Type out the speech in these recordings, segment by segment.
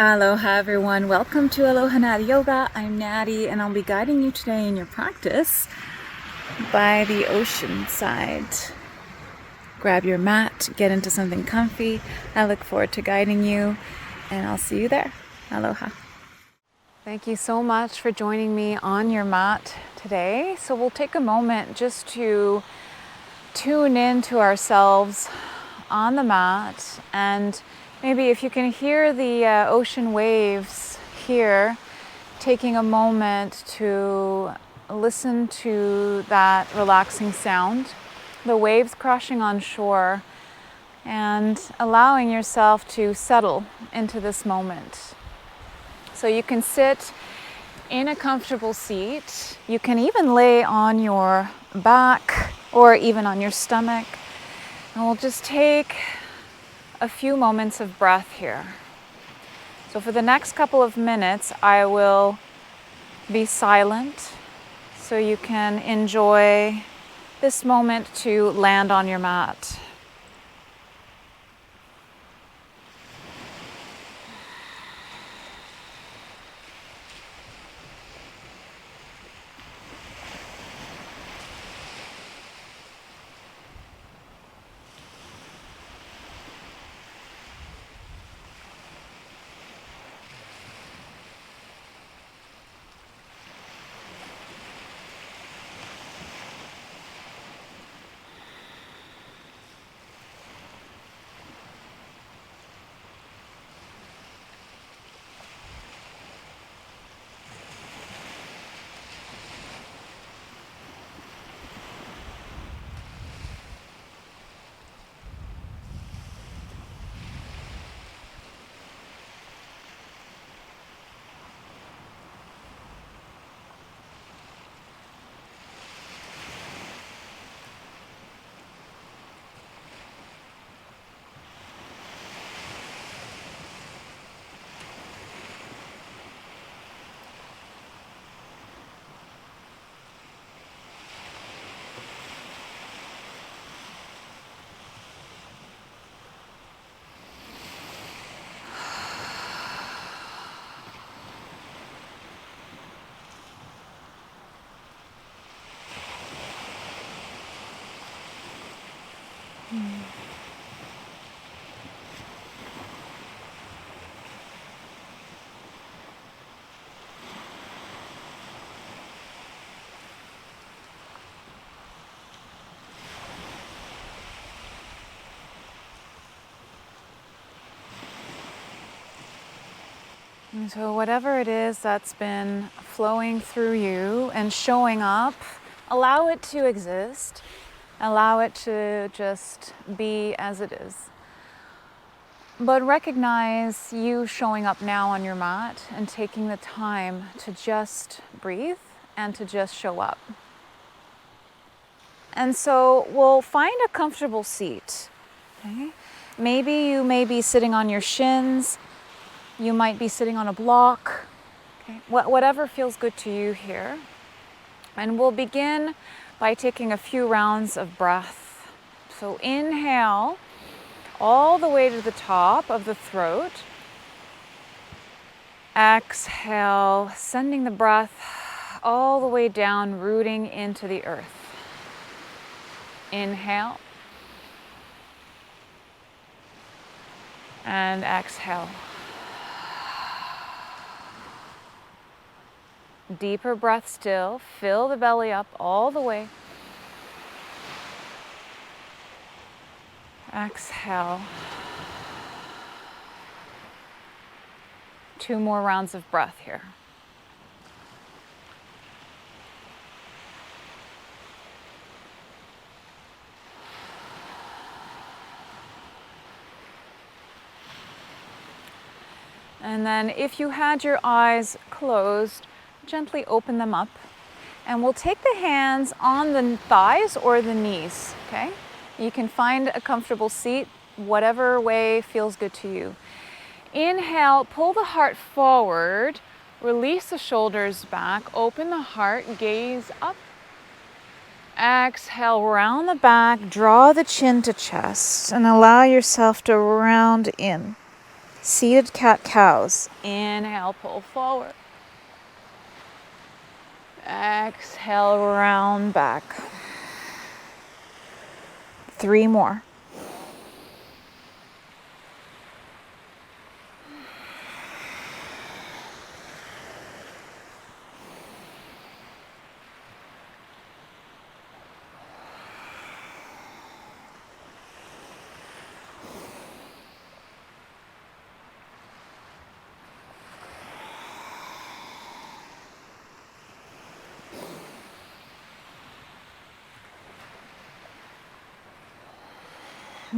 Aloha everyone, welcome to Aloha Nathie Yoga. I'm Nathie and I'll be guiding you today in your practice by the ocean side. Grab your mat, get into something comfy. I look forward to guiding you and I'll see you there. Aloha. Thank you so much for joining me on your mat today. So we'll take a moment just to tune in to ourselves on the mat, and maybe if you can hear the ocean waves here, taking a moment to listen to that relaxing sound, the waves crashing on shore, and allowing yourself to settle into this moment. So you can sit in a comfortable seat. You can even lay on your back or even on your stomach. And we'll just take a few moments of breath here. So for the next couple of minutes, I will be silent so you can enjoy this moment to land on your mat. And so whatever it is that's been flowing through you and showing up, allow it to exist. Allow it to just be as it is. But recognize you showing up now on your mat and taking the time to just breathe and to just show up. And so we'll find a comfortable seat. Okay? Maybe you may be sitting on your shins. You might be sitting on a block. Okay? Whatever feels good to you here. And we'll begin by taking a few rounds of breath. So inhale all the way to the top of the throat. Exhale, sending the breath all the way down, rooting into the earth. Inhale. And exhale. Deeper breath still. Fill the belly up all the way. Exhale. 2 more rounds of breath here. And then if you had your eyes closed, gently open them up, and we'll take the hands on the thighs or the knees, okay? You can find a comfortable seat, whatever way feels good to you. Inhale, pull the heart forward, release the shoulders back, open the heart, gaze up. Exhale, round the back, draw the chin to chest, and allow yourself to round in. Seated cat-cows. Inhale, pull forward. Exhale, round back. 3 more.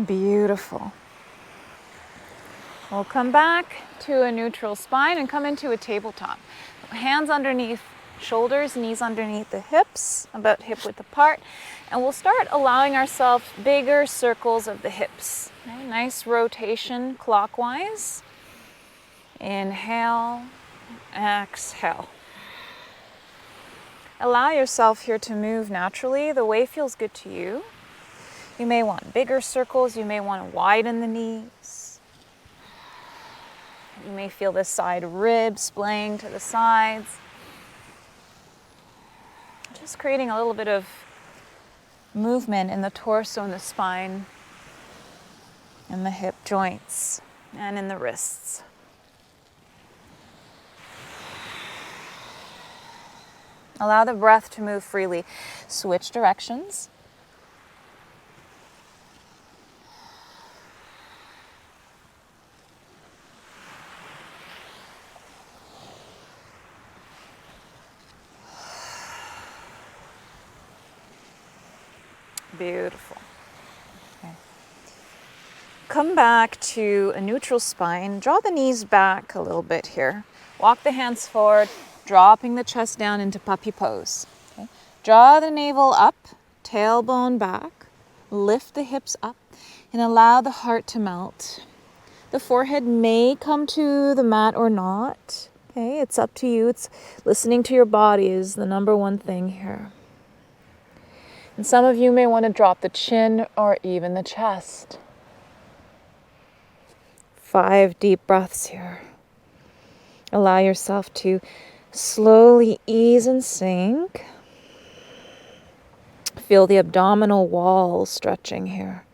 Beautiful. We'll come back to a neutral spine and come into a tabletop. Hands underneath shoulders, knees underneath the hips, about hip width apart. And we'll start allowing ourselves bigger circles of the hips. Okay, nice rotation clockwise. Inhale, exhale. Allow yourself here to move naturally the way feels good to you. You may want bigger circles, you may want to widen the knees. You may feel the side ribs splaying to the sides. Just creating a little bit of movement in the torso and the spine, in the hip joints, and in the wrists. Allow the breath to move freely. Switch directions. Beautiful. Okay. Come back to a neutral spine. Draw the knees back a little bit here. Walk the hands forward, dropping the chest down into puppy pose. Okay. Draw the navel up, tailbone back. Lift the hips up and allow the heart to melt. The forehead may come to the mat or not. Okay, it's up to you. It's listening to your body is the number one thing here. And some of you may want to drop the chin or even the chest. 5 deep breaths here. Allow yourself to slowly ease and sink. Feel the abdominal wall stretching here.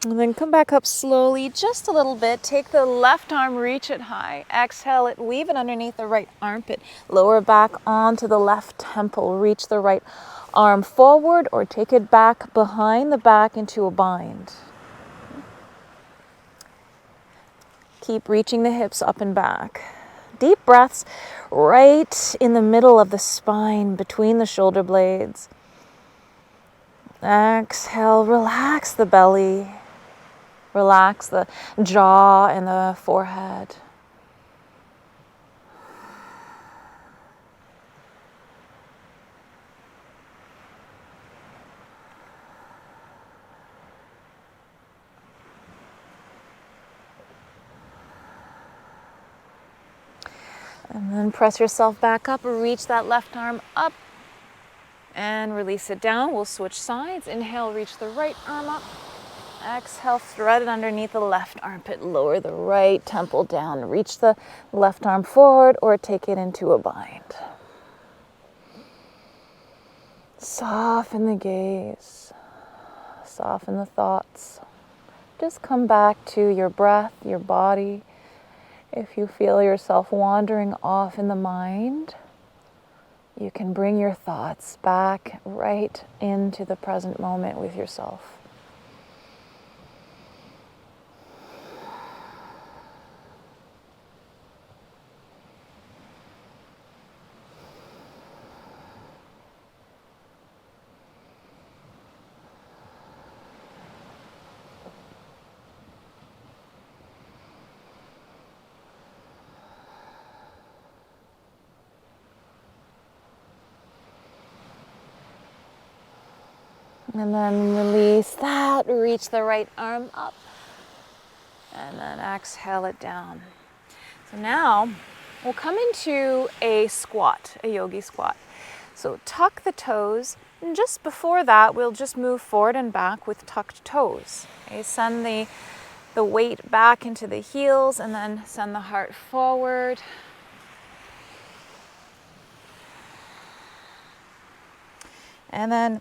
And then come back up slowly, just a little bit. Take the left arm, reach it high. Exhale it, weave it underneath the right armpit. Lower back onto the left temple. Reach the right arm forward or take it back behind the back into a bind. Keep reaching the hips up and back. Deep breaths right in the middle of the spine, between the shoulder blades. Exhale, relax the belly. Relax the jaw and the forehead. And then press yourself back up, reach that left arm up and release it down. We'll switch sides. Inhale, reach the right arm up. Exhale, thread it underneath the left armpit. Lower the right temple down. Reach the left arm forward or take it into a bind. Soften the gaze. Soften the thoughts. Just come back to your breath, your body. If you feel yourself wandering off in the mind, you can bring your thoughts back right into the present moment with yourself. And then release that, reach the right arm up, and then exhale it down. So now we'll come into a squat, a yogi squat. So tuck the toes, and just before that, we'll just move forward and back with tucked toes. Okay, send the weight back into the heels, and then send the heart forward. And then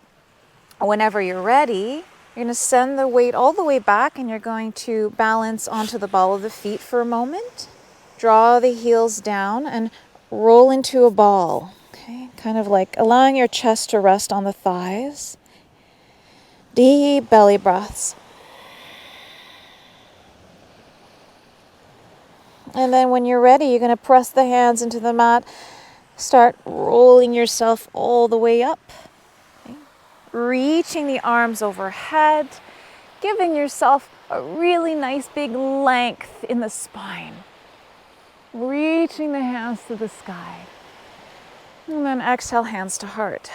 whenever you're ready, you're going to send the weight all the way back, and you're going to balance onto the ball of the feet for a moment. Draw the heels down and roll into a ball. Okay, kind of like allowing your chest to rest on the thighs. Deep belly breaths. And then when you're ready, you're going to press the hands into the mat. Start rolling yourself all the way up. Okay. Reaching the arms overhead, giving yourself a really nice big length in the spine. Reaching the hands to the sky. And then exhale, hands to heart.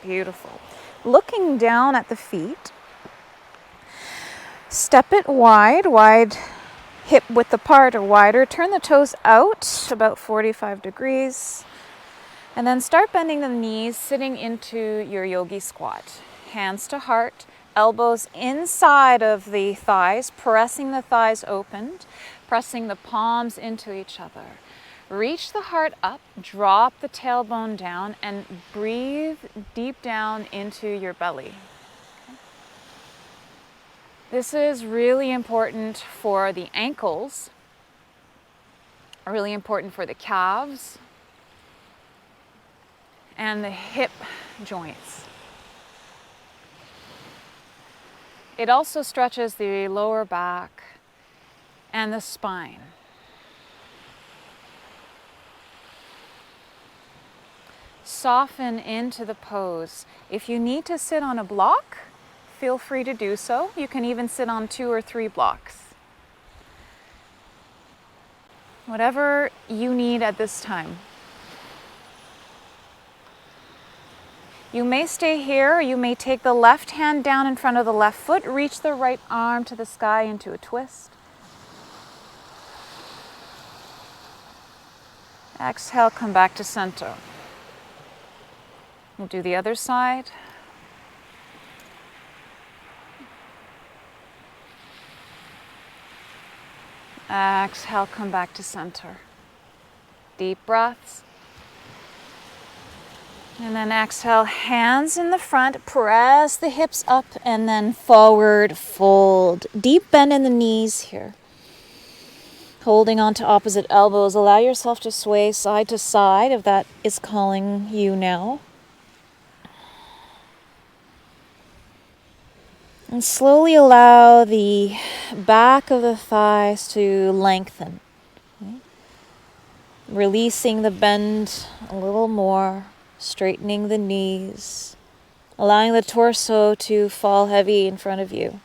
Beautiful. Looking down at the feet. Step it wide hip width apart or wider. Turn the toes out about 45 degrees. And then start bending the knees, sitting into your yogi squat. Hands to heart, elbows inside of the thighs, pressing the thighs open, pressing the palms into each other. Reach the heart up, drop the tailbone down, and breathe deep down into your belly. Okay. This is really important for the ankles, really important for the calves, and the hip joints. It also stretches the lower back and the spine. Soften into the pose. If you need to sit on a block, feel free to do so. You can even sit on 2 or 3 blocks. Whatever you need at this time. You may stay here, or you may take the left hand down in front of the left foot, reach the right arm to the sky into a twist. Exhale, come back to center. We'll do the other side. Exhale, come back to center. Deep breaths. And then exhale, hands in the front, press the hips up, and then forward fold. Deep bend in the knees here. Holding on to opposite elbows, allow yourself to sway side to side if that is calling you now. And slowly allow the back of the thighs to lengthen. Okay. Releasing the bend a little more, straightening the knees, allowing the torso to fall heavy in front of you.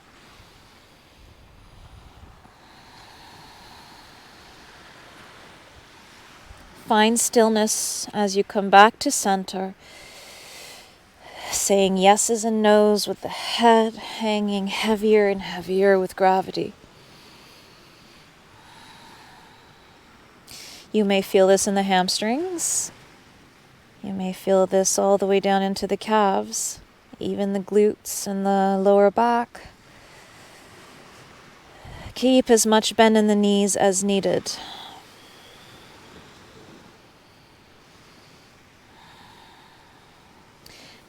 Find stillness as you come back to center, saying yeses and nos with the head hanging heavier and heavier with gravity. You may feel this in the hamstrings. You may feel this all the way down into the calves, even the glutes and the lower back. Keep as much bend in the knees as needed.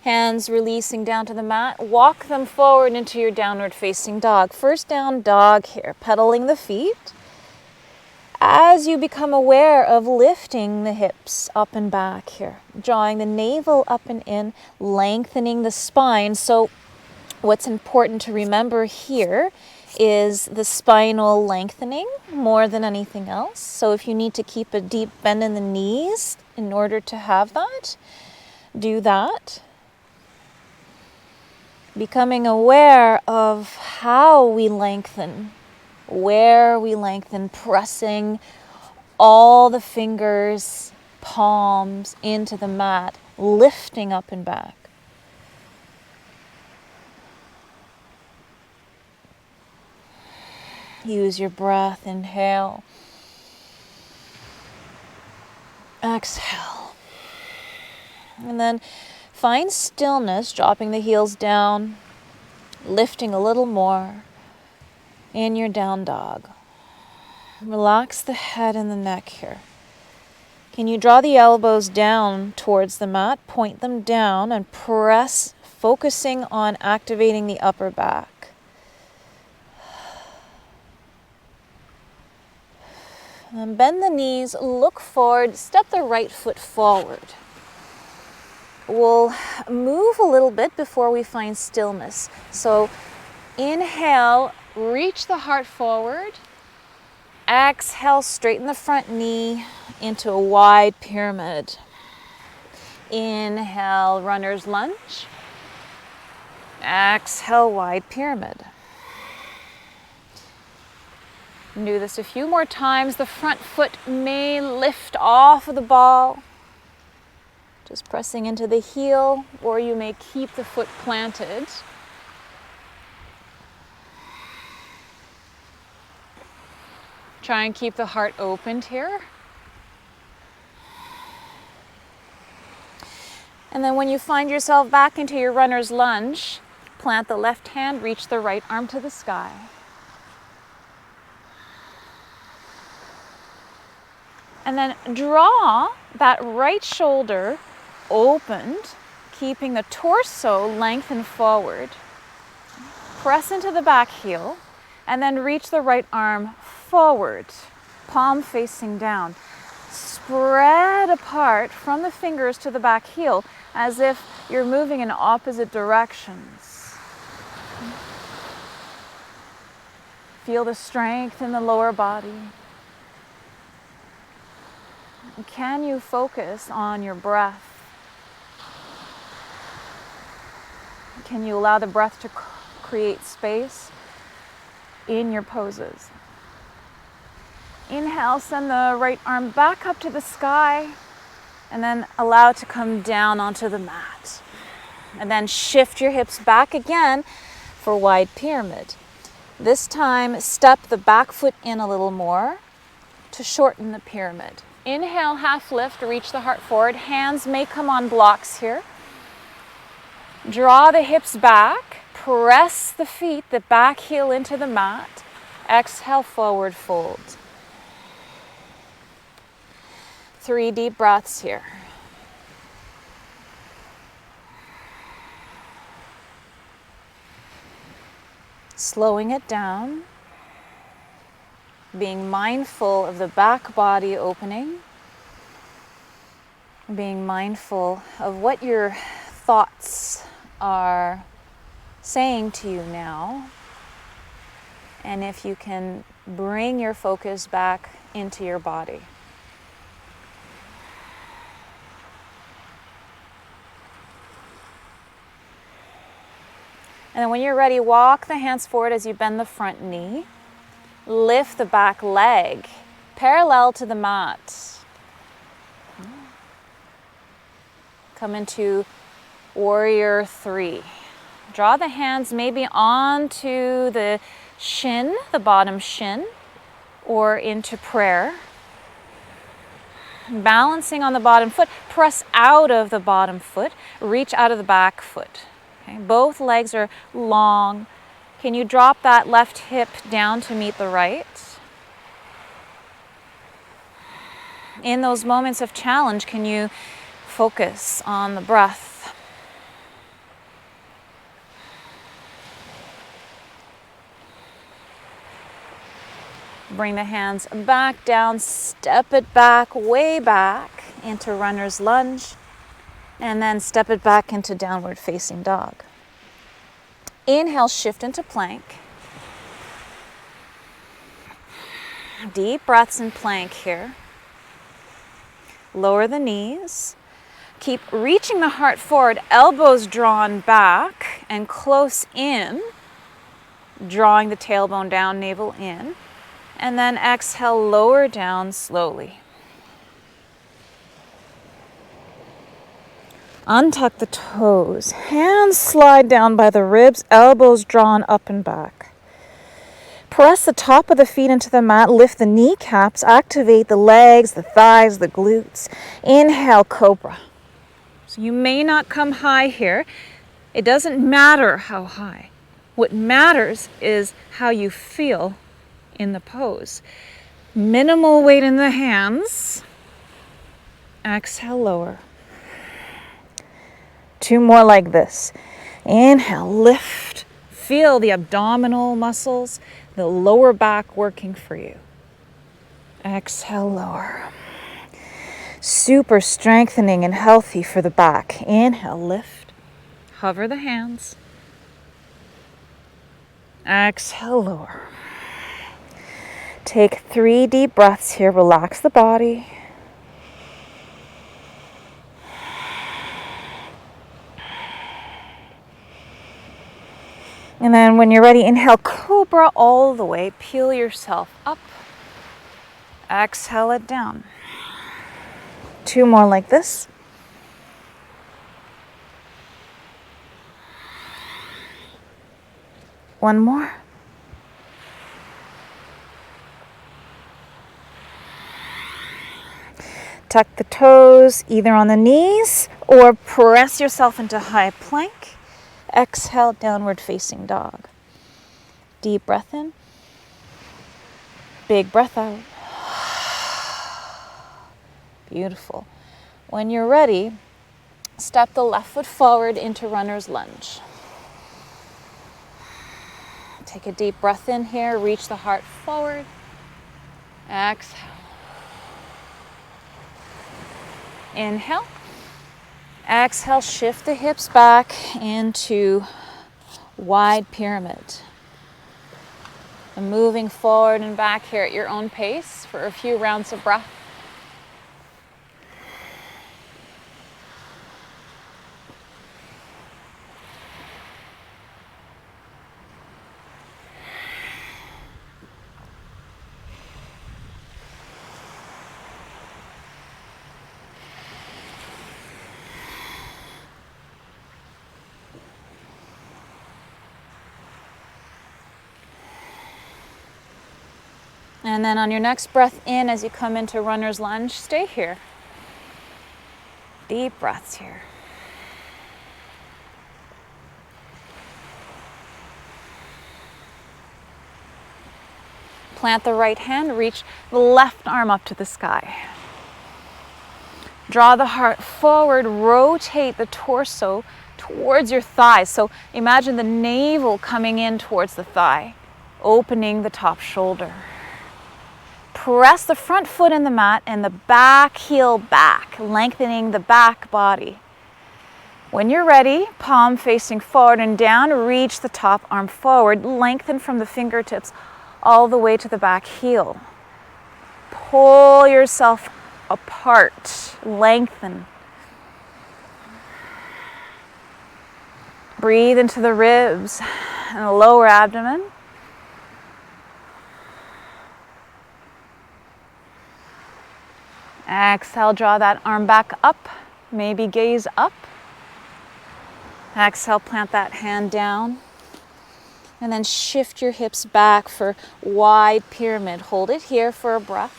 Hands releasing down to the mat. Walk them forward into your downward facing dog. First down dog here, pedaling the feet. As you become aware of lifting the hips up and back here, drawing the navel up and in, lengthening the spine. So what's important to remember here is the spinal lengthening more than anything else. So if you need to keep a deep bend in the knees in order to have that, do that. Becoming aware of how we lengthen, where we lengthen, pressing all the fingers, palms into the mat, lifting up and back. Use your breath. Inhale. Exhale. And then find stillness, dropping the heels down, lifting a little more in your down dog. Relax the head and the neck here. Can you draw the elbows down towards the mat, point them down, and press, focusing on activating the upper back. And bend the knees, look forward, step the right foot forward. We'll move a little bit before we find stillness. So inhale, reach the heart forward. Exhale, straighten the front knee into a wide pyramid. Inhale, runner's lunge. Exhale, wide pyramid. Do this a few more times. The front foot may lift off of the ball, just pressing into the heel, or you may keep the foot planted. Try and keep the heart opened here. And then when you find yourself back into your runner's lunge, plant the left hand, reach the right arm to the sky. And then draw that right shoulder opened, keeping the torso lengthened forward. Press into the back heel, and then reach the right arm forward, palm facing down. Spread apart from the fingers to the back heel as if you're moving in opposite directions. Feel the strength in the lower body. Can you focus on your breath? Can you allow the breath to create space in your poses? Inhale, send the right arm back up to the sky, and then allow it to come down onto the mat. And then shift your hips back again for wide pyramid. This time, step the back foot in a little more to shorten the pyramid. Inhale, half lift, reach the heart forward. Hands may come on blocks here. Draw the hips back, press the feet, the back heel into the mat. Exhale, forward fold. 3 deep breaths here. Slowing it down. Being mindful of the back body opening, being mindful of what your thoughts are saying to you now, and if you can bring your focus back into your body. And then when you're ready, walk the hands forward as you bend the front knee. Lift the back leg parallel to the mat. Come into warrior 3. Draw the hands maybe onto the shin, the bottom shin, or into prayer. Balancing on the bottom foot, press out of the bottom foot, reach out of the back foot. Okay? Both legs are long. Can you drop that left hip down to meet the right? In those moments of challenge, can you focus on the breath? Bring the hands back down, step it back, way back into runner's lunge, and then step it back into downward facing dog. Inhale, shift into plank. Deep breaths in plank here. Lower the knees. Keep reaching the heart forward, elbows drawn back and close in, drawing the tailbone down, navel in. And then exhale, lower down slowly. Untuck the toes, hands slide down by the ribs, elbows drawn up and back. Press the top of the feet into the mat, lift the kneecaps, activate the legs, the thighs, the glutes. Inhale, cobra. So you may not come high here. It doesn't matter how high. What matters is how you feel in the pose. Minimal weight in the hands. Exhale, lower. 2 more like this. Inhale, lift. Feel the abdominal muscles, the lower back working for you. Exhale, lower. Super strengthening and healthy for the back. Inhale, lift. Hover the hands. Exhale, lower. Take 3 deep breaths here. Relax the body. And then when you're ready, inhale, cobra all the way. Peel yourself up. Exhale it down. 2 more like this. One more. Tuck the toes either on the knees or press yourself into high plank. Exhale, downward facing dog. Deep breath in. Big breath out. Beautiful. When you're ready, step the left foot forward into runner's lunge. Take a deep breath in here. Reach the heart forward. Exhale. Inhale. Exhale, shift the hips back into wide pyramid. And moving forward and back here at your own pace for a few rounds of breath. And then on your next breath in, as you come into runner's lunge, stay here. Deep breaths here. Plant the right hand, reach the left arm up to the sky. Draw the heart forward, rotate the torso towards your thighs. So imagine the navel coming in towards the thigh, opening the top shoulder. Press the front foot in the mat and the back heel back, lengthening the back body. When you're ready, palm facing forward and down, reach the top arm forward, lengthen from the fingertips all the way to the back heel. Pull yourself apart, lengthen. Breathe into the ribs and the lower abdomen. Exhale, draw that arm back up, maybe gaze up. Exhale, plant that hand down. And then shift your hips back for wide pyramid. Hold it here for a breath.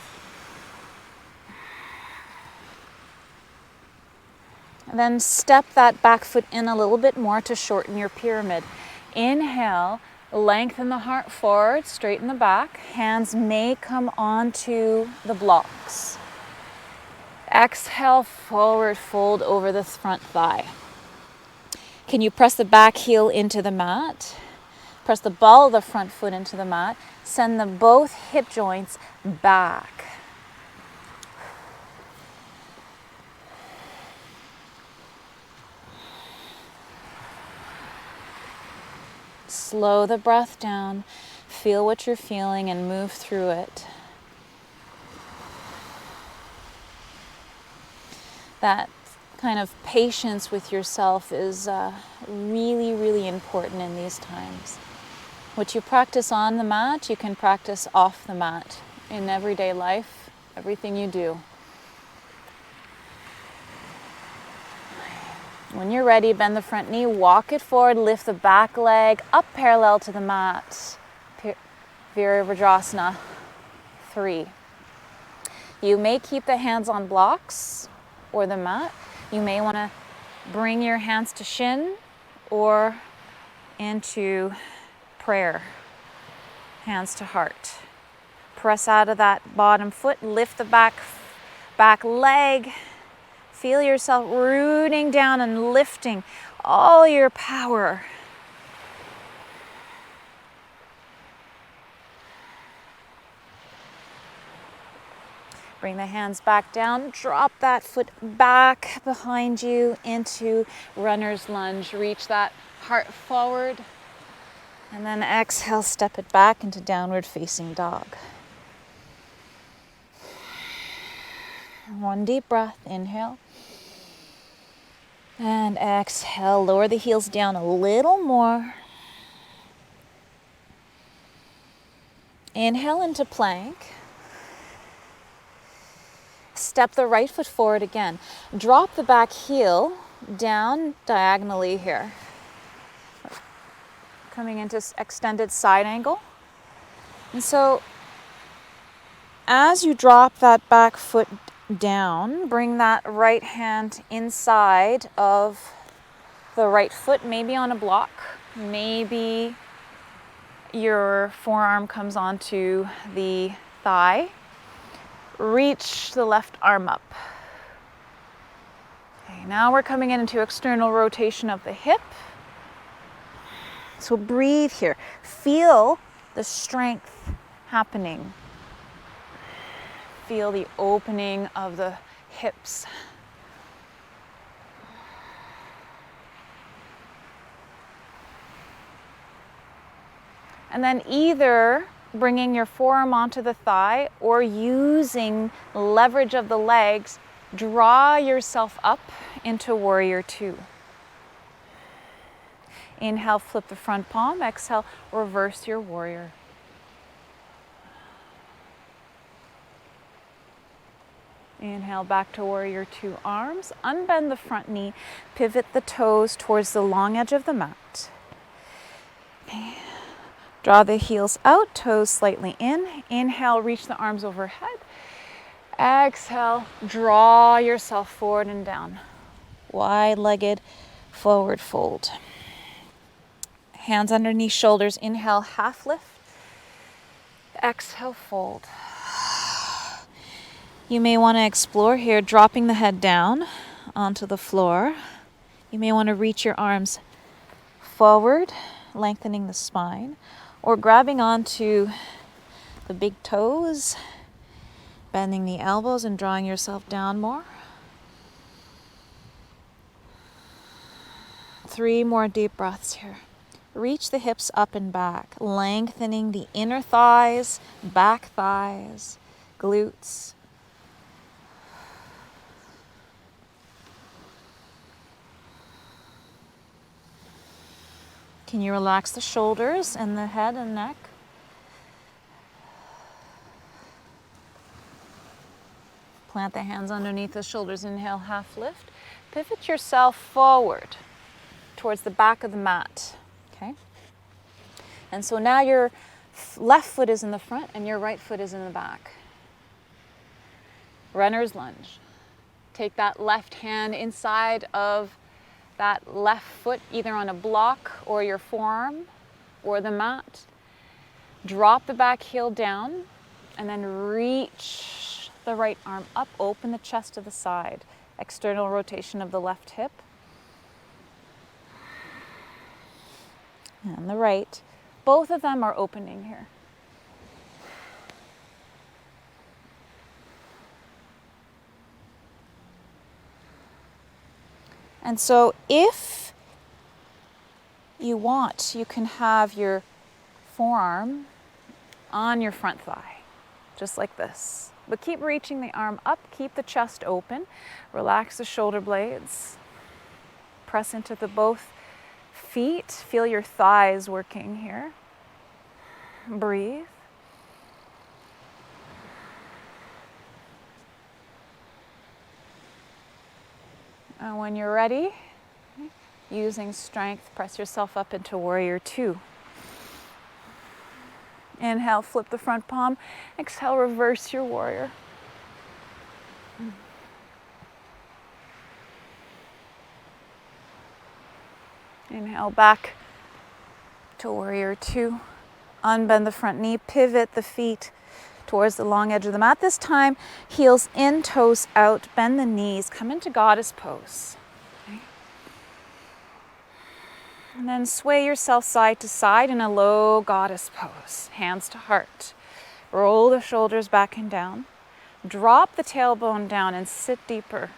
And then step that back foot in a little bit more to shorten your pyramid. Inhale, lengthen the heart forward, straighten the back. Hands may come onto the blocks. Exhale, forward fold over the front thigh. Can you press the back heel into the mat? Press the ball of the front foot into the mat. Send the both hip joints back. Slow the breath down. Feel what you're feeling and move through it. That kind of patience with yourself is really, really important in these times. What you practice on the mat, you can practice off the mat in everyday life, everything you do. When you're ready, bend the front knee, walk it forward, lift the back leg up parallel to the mat. Virabhadrasana 3. You may keep the hands on blocks or the mat. You may want to bring your hands to shin or into prayer, hands to heart. Press out of that bottom foot, lift the back leg. Feel yourself rooting down and lifting all your power. Bring the hands back down, drop that foot back behind you into runner's lunge. Reach that heart forward, and then exhale, step it back into downward facing dog. One deep breath, inhale. And exhale, lower the heels down a little more. Inhale into plank. Step the right foot forward again. Drop the back heel down diagonally here. Coming into extended side angle. And so as you drop that back foot down, bring that right hand inside of the right foot, maybe on a block. Maybe your forearm comes onto the thigh. Reach the left arm up. Okay, now we're coming into external rotation of the hip. So breathe here. Feel the strength happening. Feel the opening of the hips. And then either bringing your forearm onto the thigh or using leverage of the legs, draw yourself up into warrior 2. Inhale, flip the front palm. Exhale, reverse your warrior. Inhale, back to warrior 2 arms. Unbend the front knee. Pivot the toes towards the long edge of the mat. Okay. Draw the heels out, toes slightly in. Inhale, reach the arms overhead. Exhale, draw yourself forward and down. Wide-legged forward fold. Hands underneath shoulders. Inhale, half lift. Exhale, fold. You may want to explore here, dropping the head down onto the floor. You may want to reach your arms forward, lengthening the spine, or grabbing onto the big toes, bending the elbows and drawing yourself down more. 3 more deep breaths here. Reach the hips up and back, lengthening the inner thighs, back thighs, glutes. Can you relax the shoulders and the head and neck? Plant the hands underneath the shoulders. Inhale, half lift. Pivot yourself forward towards the back of the mat. Okay? And so now your left foot is in the front and your right foot is in the back. Runner's lunge. Take that left hand inside of that left foot, either on a block or your forearm or the mat. Drop the back heel down and then reach the right arm up. Open the chest to the side. External rotation of the left hip. And the right. Both of them are opening here. And so if you want, you can have your forearm on your front thigh, just like this. But keep reaching the arm up, keep the chest open, relax the shoulder blades, press into the both feet, feel your thighs working here. Breathe. And when you're ready, using strength, press yourself up into warrior 2. Inhale, flip the front palm. Exhale, reverse your warrior. Inhale back to warrior two. Unbend the front knee, pivot the feet towards the long edge of the mat. This time, heels in, toes out, bend the knees, come into goddess pose. Okay. And then sway yourself side to side in a low goddess pose, hands to heart. Roll the shoulders back and down. Drop the tailbone down and sit deeper.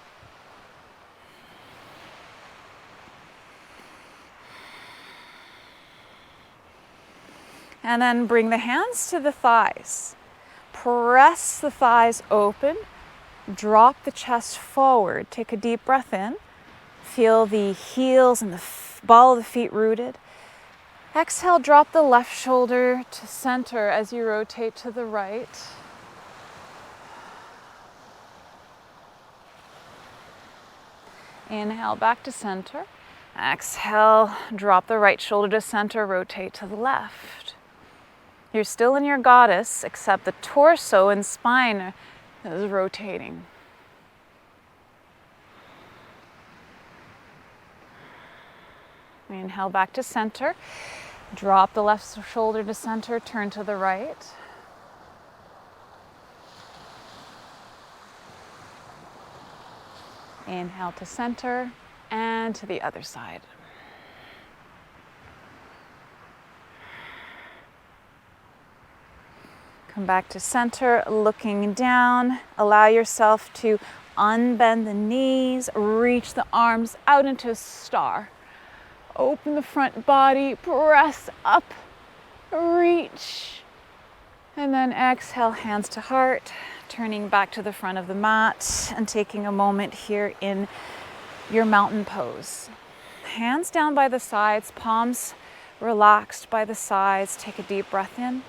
And then bring the hands to the thighs. Press the thighs open. Drop the chest forward. Take a deep breath in. Feel the heels and the ball of the feet rooted. Exhale, drop the left shoulder to center as you rotate to the right. Inhale, back to center. Exhale, drop the right shoulder to center, rotate to the left. You're still in your goddess, except the torso and spine is rotating. Inhale back to center. Drop the left shoulder to center, turn to the right. Inhale to center and to the other side. Come back to center, looking down. Allow yourself to unbend the knees, reach the arms out into a star. Open the front body, press up, reach. And then exhale, hands to heart, turning back to the front of the mat and taking a moment here in your mountain pose. Hands down by the sides, palms relaxed by the sides. Take a deep breath in.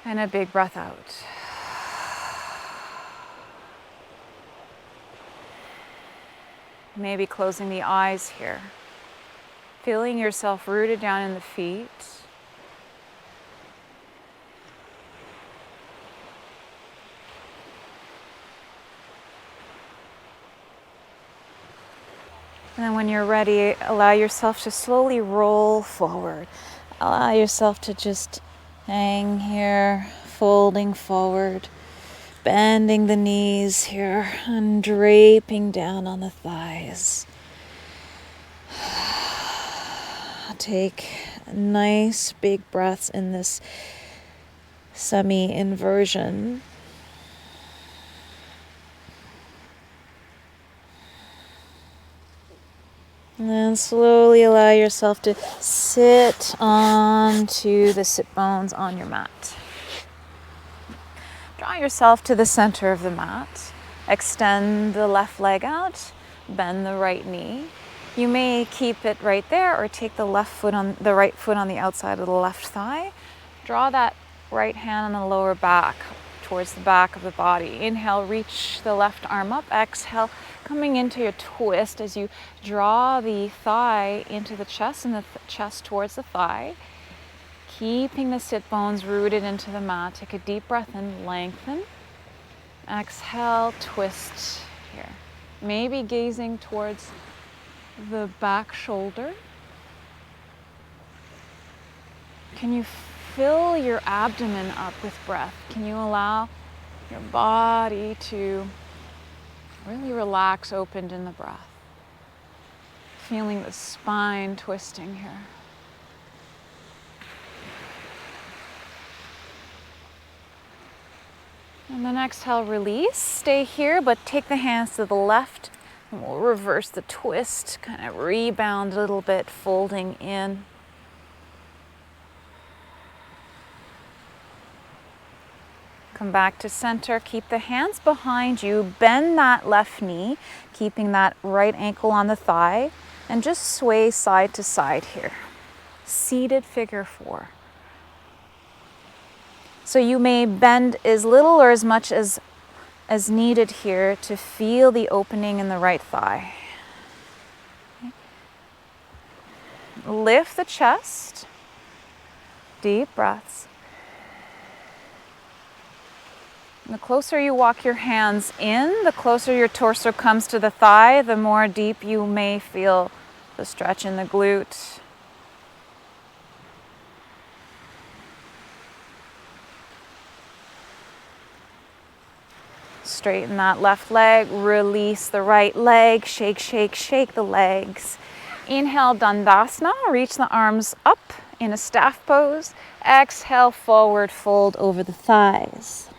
And a big breath out. Maybe closing the eyes here. Feeling yourself rooted down in the feet. And then when you're ready, allow yourself to slowly roll forward. Allow yourself to just hang here, folding forward, bending the knees here, and draping down on the thighs. Take nice big breaths in this semi-inversion. And then slowly allow yourself to sit onto the sit bones on your mat. Draw yourself to the center of the mat. Extend the left leg out. Bend the right knee. You may keep it right there or take the right foot on the outside of the left thigh. Draw that right hand on the lower back towards the back of the body. Inhale, reach the left arm up. Exhale, coming into your twist as you draw the thigh into the chest and the chest towards the thigh. Keeping the sit bones rooted into the mat. Take a deep breath in, lengthen. Exhale, twist here. Maybe gazing towards the back shoulder. Can you fill your abdomen up with breath? Can you allow your body to really relax, opened in the breath? Feeling the spine twisting here. And then exhale, release. Stay here, but take the hands to the left. And we'll reverse the twist, kind of rebound a little bit, folding in. Come back to center. Keep the hands behind you. Bend that left knee, keeping that right ankle on the thigh. And just sway side to side here. Seated figure four. So you may bend as little or as much as needed here to feel the opening in the right thigh. Okay. Lift the chest. Deep breaths. And the closer you walk your hands in, the closer your torso comes to the thigh, the more deep you may feel the stretch in the glute. Straighten that left leg, release the right leg, shake, shake, shake the legs. Inhale, Dandasana, reach the arms up in a staff pose. Exhale, forward fold over the thighs.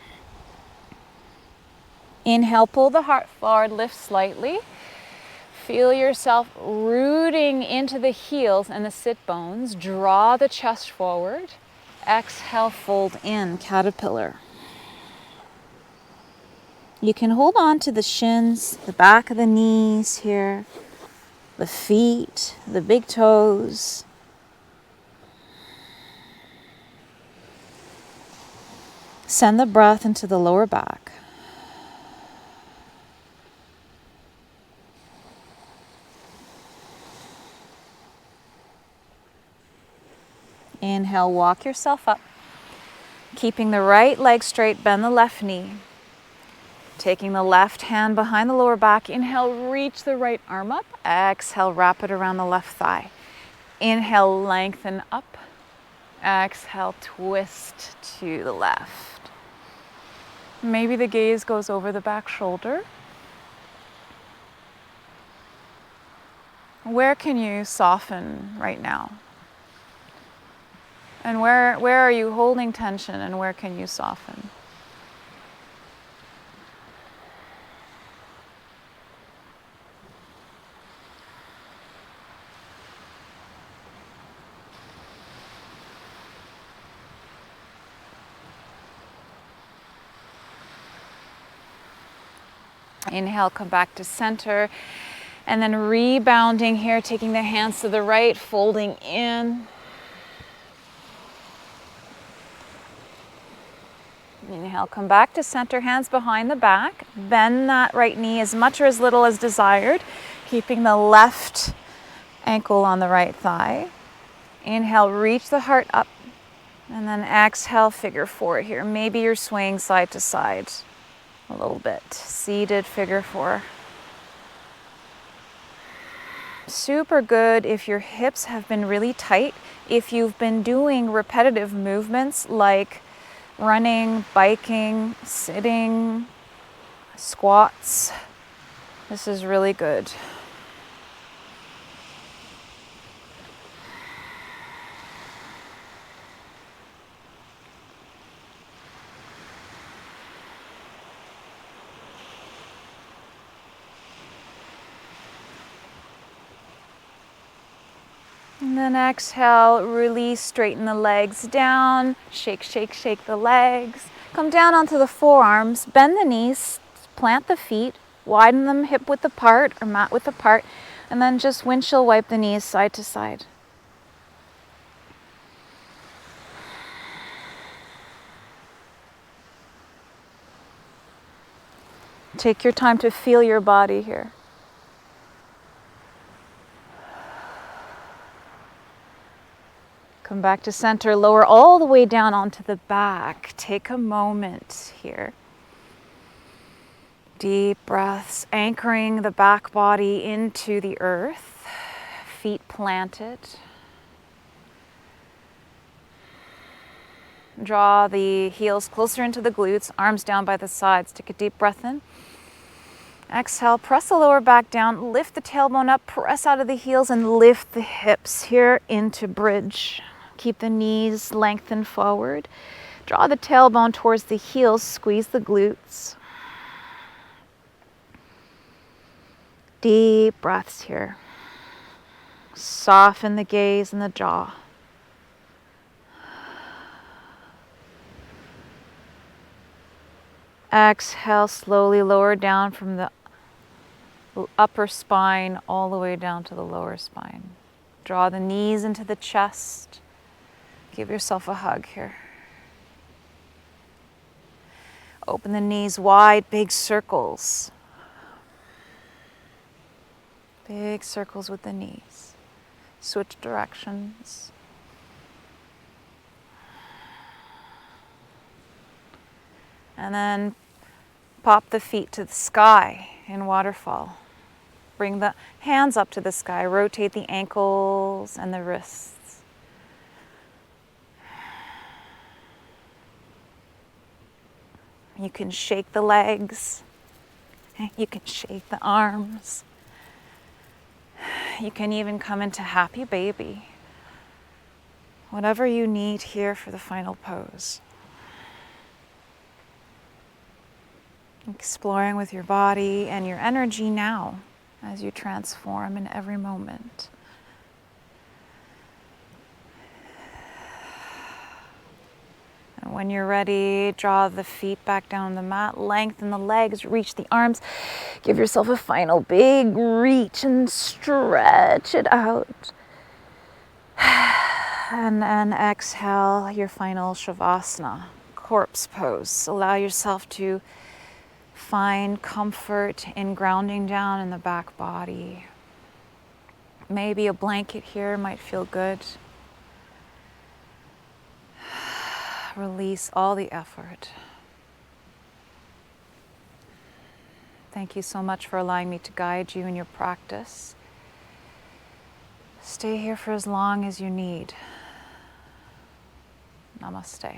Inhale, pull the heart forward, lift slightly. Feel yourself rooting into the heels and the sit bones. Draw the chest forward. Exhale, fold in, caterpillar. You can hold on to the shins, the back of the knees here, the feet, the big toes. Send the breath into the lower back. Inhale, walk yourself up. Keeping the right leg straight, bend the left knee. Taking the left hand behind the lower back. Inhale, reach the right arm up. Exhale, wrap it around the left thigh. Inhale, lengthen up. Exhale, twist to the left. Maybe the gaze goes over the back shoulder. Where can you soften right now? And where are you holding tension and where can you soften? Inhale, come back to center. And then rebounding here, taking the hands to the right, folding in. Inhale, come back to center, hands behind the back. Bend that right knee as much or as little as desired, keeping the left ankle on the right thigh. Inhale, reach the heart up. And then exhale, figure four here. Maybe you're swaying side to side a little bit. Seated figure four. Super good if your hips have been really tight. If you've been doing repetitive movements like running, biking, sitting, squats, this is really good. And then exhale, release, straighten the legs down, shake, shake, shake the legs. Come down onto the forearms, bend the knees, plant the feet, widen them hip width apart or mat width apart, and then just windshield wipe the knees side to side. Take your time to feel your body here. Come back to center, lower all the way down onto the back. Take a moment here. Deep breaths, anchoring the back body into the earth, feet planted. Draw the heels closer into the glutes, arms down by the sides. Take a deep breath in. Exhale, press the lower back down, lift the tailbone up, press out of the heels and lift the hips here into bridge. Keep the knees lengthened forward. Draw the tailbone towards the heels, squeeze the glutes. Deep breaths here. Soften the gaze and the jaw. Exhale, slowly lower down from the upper spine all the way down to the lower spine. Draw the knees into the chest. Give yourself a hug here. Open the knees wide, big circles. Big circles with the knees. Switch directions. And then pop the feet to the sky in waterfall. Bring the hands up to the sky. Rotate the ankles and the wrists. You can shake the legs. You can shake the arms. You can even come into happy baby. Whatever you need here for the final pose. Exploring with your body and your energy now as you transform in every moment. And when you're ready, draw the feet back down the mat, lengthen the legs, reach the arms. Give yourself a final big reach and stretch it out. And exhale your final Savasana, corpse pose. Allow yourself to find comfort in grounding down in the back body. Maybe a blanket here might feel good. Release all the effort. Thank you so much for allowing me to guide you in your practice. Stay here for as long as you need. Namaste.